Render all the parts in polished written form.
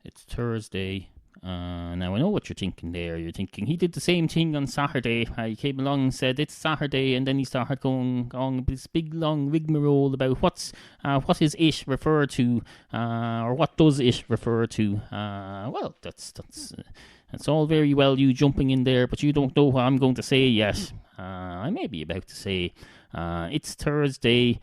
It's Thursday. Now I know what you're thinking there. You're thinking he did the same thing on Saturday. He came along and said it's Saturday, and then he started going on this big long rigmarole about what is it refer to, or what does it refer to. Well, that's all very well you jumping in there, but you don't know what I'm going to say yet. I may be about to say it's Thursday.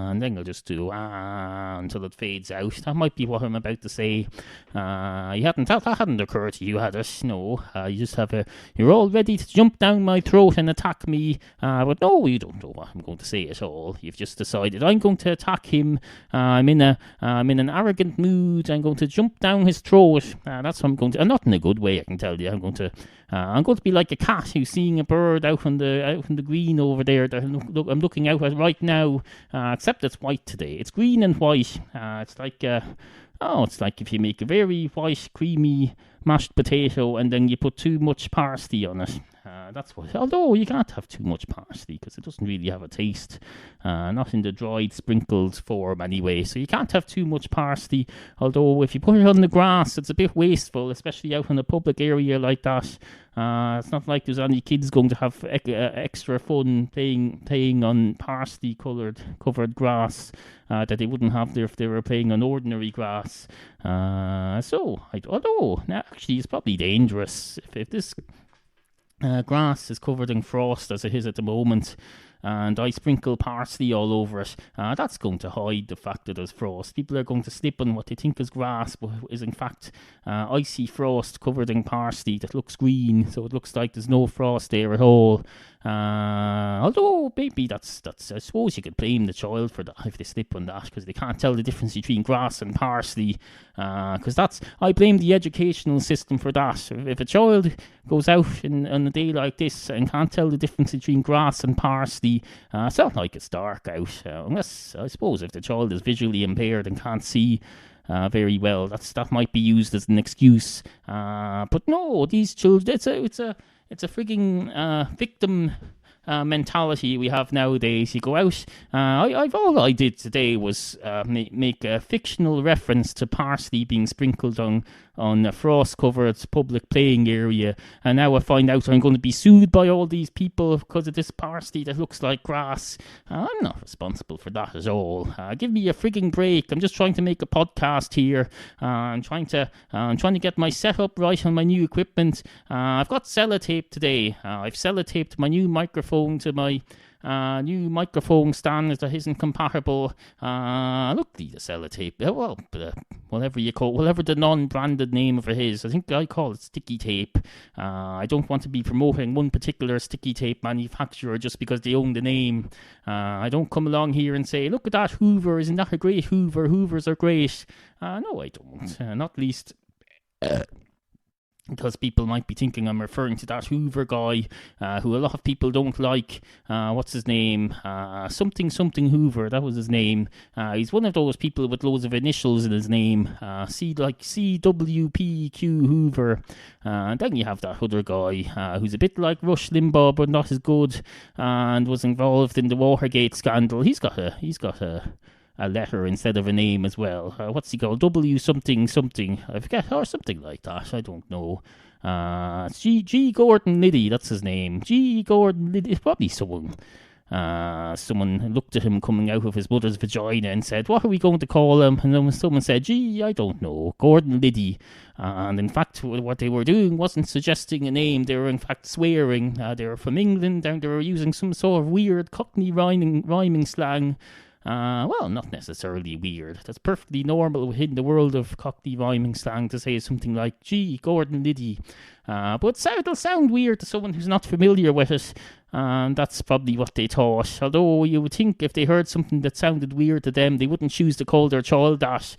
And then I'll just do until it fades out. That might be what I'm about to say. That hadn't occurred to you, had it? No. You just you're all ready to jump down my throat and attack me. But no, you don't know what I'm going to say at all. You've just decided I'm going to attack him. I'm in an arrogant mood. I'm going to jump down his throat. That's what I'm going to. And not in a good way, I can tell you. I'm going to be like a cat who's seeing a bird out on the green over there that I'm looking out at right now. Except it's white today. It's green and white. It's like if you make a very white, creamy mashed potato and then you put too much parsley on it. That's what. Although you can't have too much parsley because it doesn't really have a taste. Not in the dried, sprinkled form anyway. So you can't have too much parsley. Although if you put it on the grass, it's a bit wasteful, especially out in a public area like that. It's not like there's any kids going to have extra fun playing on parsley-covered grass that they wouldn't have if they were playing on ordinary grass. Although actually it's probably dangerous if this grass is covered in frost as it is at the moment, and I sprinkle parsley all over it, that's going to hide the fact that there's frost. People are going to slip on what they think is grass, but is in fact icy frost covered in parsley that looks green, so it looks like there's no frost there at all. Although maybe that's I suppose you could blame the child for that if they slip on that, because they can't tell the difference between grass and parsley. I blame the educational system for that. If a child goes out on a day like this and can't tell the difference between grass and parsley, it's not like it's dark out, unless I suppose if the child is visually impaired and can't see very well, that might be used as an excuse. But no, these children, it's a frigging victim mentality we have nowadays. You go out. All I did today was make a fictional reference to parsley being sprinkled on a frost-covered public playing area, and now I find out I'm going to be sued by all these people because of this parsley that looks like grass. I'm not responsible for that at all. Give me a frigging break. I'm just trying to make a podcast here. I'm trying to get my setup right on my new equipment. I've got sellotape today. I've sellotaped my new microphone to my new microphone stand that isn't compatible. Look, the sellotape. Whatever the non-branded name of it is. I think I call it sticky tape. I don't want to be promoting one particular sticky tape manufacturer just because they own the name. I don't come along here and say, look at that Hoover, isn't that a great Hoover? Hoovers are great. No, I don't. Not least because people might be thinking I'm referring to that Hoover guy who a lot of people don't like. What's his name? Something Hoover, that was his name. He's one of those people with loads of initials in his name. CWPQ Hoover. And then you have that other guy who's a bit like Rush Limbaugh but not as good, and was involved in the Watergate scandal. He's got a letter instead of a name as well. What's he called? W something. I forget, or something like that. I don't know. G. Gordon Liddy, that's his name. G. Gordon Liddy. It's probably someone looked at him coming out of his mother's vagina and said, what are we going to call him? And then someone said, gee, I don't know, Gordon Liddy. And in fact, what they were doing wasn't suggesting a name. They were in fact swearing. They were from England, and they were using some sort of weird Cockney rhyming slang. Well, not necessarily weird. That's perfectly normal within the world of Cockney rhyming slang to say something like, gee, Gordon Liddy. But it'll sound weird to someone who's not familiar with it. And that's probably what they thought. Although you would think if they heard something that sounded weird to them, they wouldn't choose to call their child that.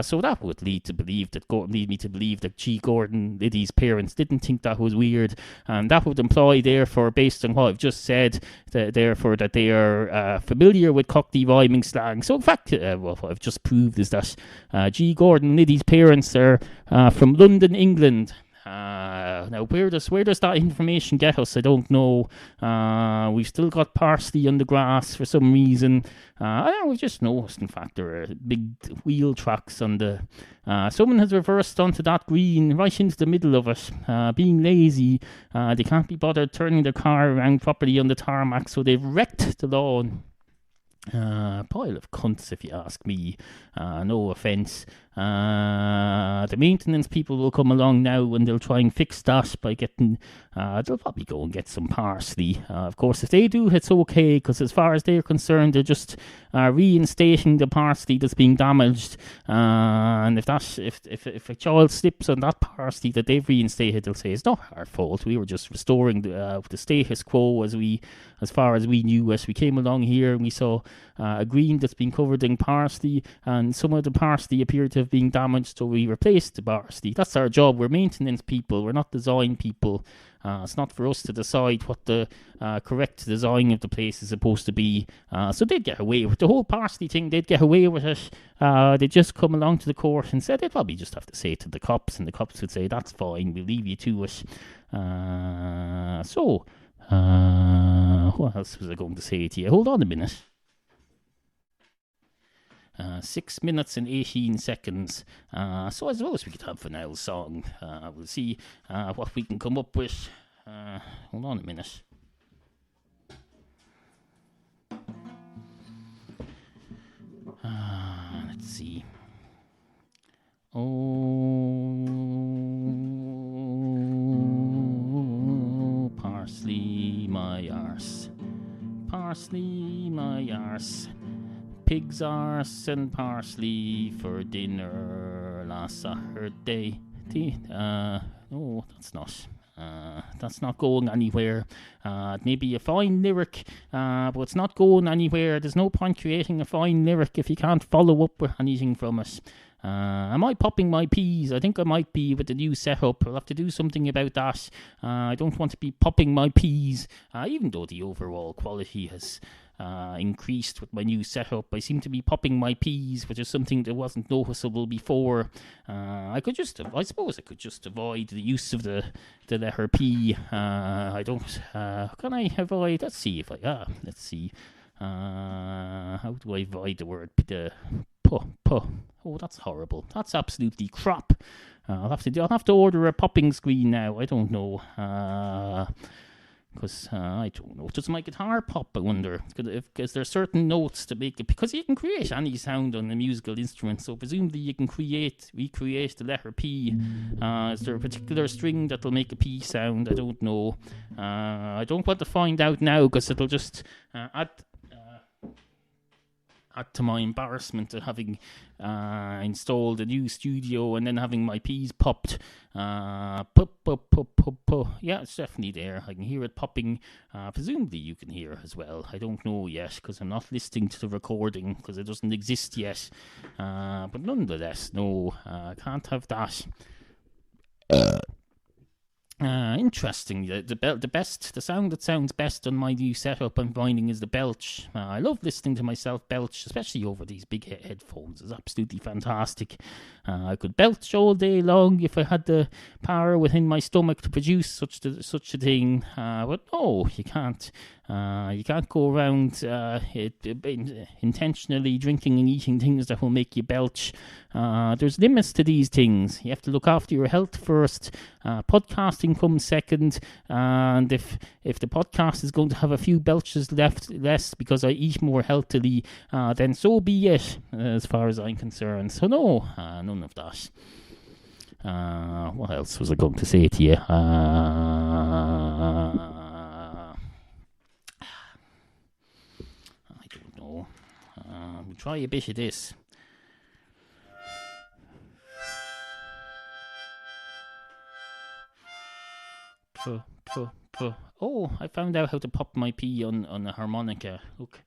So that would lead me to believe that G. Gordon Liddy's parents didn't think that was weird. And that would imply, therefore, based on what I've just said, that they are familiar with Cockney rhyming slang. So in fact, what I've just proved is that G. Gordon Liddy's parents are from London, England. Now, where does that information get us? I don't know. We've still got parsley on the grass for some reason. I don't know, we've just noticed, in fact, there are big wheel tracks on the... someone has reversed onto that green right into the middle of it, being lazy. They can't be bothered turning their car around properly on the tarmac, so they've wrecked the lawn. Pile of cunts, if you ask me. No offence. The maintenance people will come along now and they'll try and fix that by getting... they'll probably go and get some parsley. Of course, if they do, it's okay, because as far as they're concerned, they're just reinstating the parsley that's being damaged. And if a child slips on that parsley that they've reinstated, they'll say it's not our fault. We were just restoring the status quo as far as we knew. As we came along here and we saw a green that's been covered in parsley, and some of the parsley appeared to have been damaged, so we replaced the parsley. That's our job. We're maintenance people. We're not design people. It's not for us to decide what the correct design of the place is supposed to be. So they'd get away with the whole parsley thing. They'd get away with it. They'd just come along to the court and said they'd probably just have to say it to the cops, and the cops would say, that's fine, we'll leave you to it. What else was I going to say to you? Hold on a minute. 6 minutes and 18 seconds. So I suppose we could have Fennell's song. We'll see what we can come up with. Hold on a minute. Let's see. Oh, parsley my arse. Parsley my arse. Pig's arse and parsley for dinner last Saturday. No, that's not going anywhere. It may be a fine lyric, but it's not going anywhere. There's no point creating a fine lyric if you can't follow up with anything from it. Am I popping my peas? I think I might be with the new setup. I'll have to do something about that. I don't want to be popping my peas, even though the overall quality has increased with my new setup. I seem to be popping my peas, which is something that wasn't noticeable before. I suppose I could just avoid the use of the letter P. I don't. Can I avoid? Let's see. How do I avoid the word puh? Oh, that's horrible. That's absolutely crap. I'll have to order a popping screen now. I don't know. Because I don't know, does my guitar pop, I wonder? Because there are certain notes to make it, because you can create any sound on a musical instrument, so presumably you can recreate the letter P. Is there a particular string that will make a P sound? I don't know. I don't want to find out now, because it'll just add to my embarrassment of having installed a new studio and then having my P's popped. Yeah, it's definitely there. I can hear it popping. Presumably you can hear it as well. I don't know yet, because I'm not listening to the recording, because it doesn't exist yet. But nonetheless, no, I can't have that. Interesting. The sound that sounds best on my new setup, I'm finding, is the belch. I love listening to myself belch, especially over these big headphones. It's absolutely fantastic. I could belch all day long if I had the power within my stomach to produce such a thing. But no, you can't. You can't go around intentionally drinking and eating things that will make you belch. There's limits to these things. You have to look after your health first. Podcasting comes second. And if the podcast is going to have a few belches less because I eat more healthily, then so be it, as far as I'm concerned. So no, none of that. What else was I going to say to you? We'll try a bit of this. Oh, I found out how to pop my P on a harmonica. Look.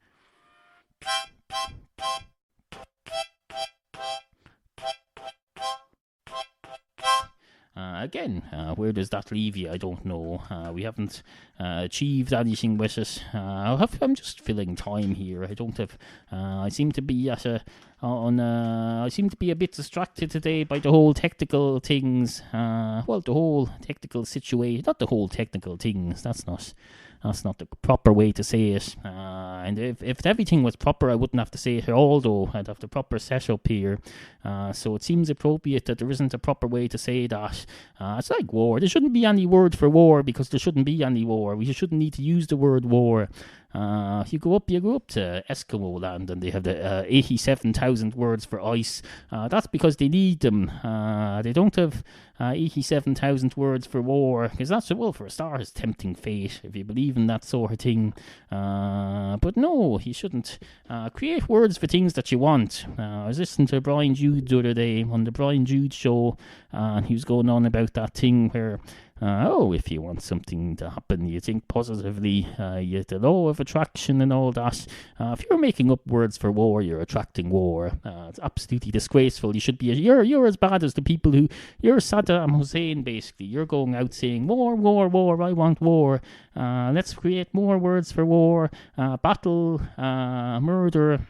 Again, where does that leave you? I don't know. We haven't achieved anything with it. I'm just filling time here. I don't have. I seem to be at a. I seem to be a bit distracted today by the whole technical things. The whole technical situation. Not the whole technical things. That's not the proper way to say it. And if everything was proper, I wouldn't have to say it at all, though. I'd have the proper setup here. So it seems appropriate that there isn't a proper way to say that. It's like war. There shouldn't be any word for war because there shouldn't be any war. We shouldn't need to use the word war. You go up to Eskimo land and they have the 87,000 words for ice. That's because they need them. They don't have 87,000 words for war, because that's, well, for a start, is tempting fate, if you believe in that sort of thing. But no, you shouldn't create words for things that you want. I was listening to Brian Jude the other day on the Brian Jude show, and he was going on about that thing where if you want something to happen, you think positively, you have the law of attraction and all that. If you're making up words for war, you're attracting war. It's absolutely disgraceful. You should be, you're as bad as the people who, you're Saddam Hussein, basically. You're going out saying, war, war, war, I want war. Let's create more words for war. Battle, murder.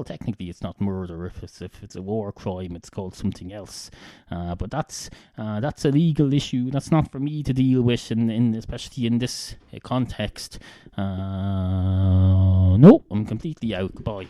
Technically it's not murder. If it's a war crime, it's called something else. But that's a legal issue. That's not for me to deal with, especially in this context. No, I'm completely out. Bye.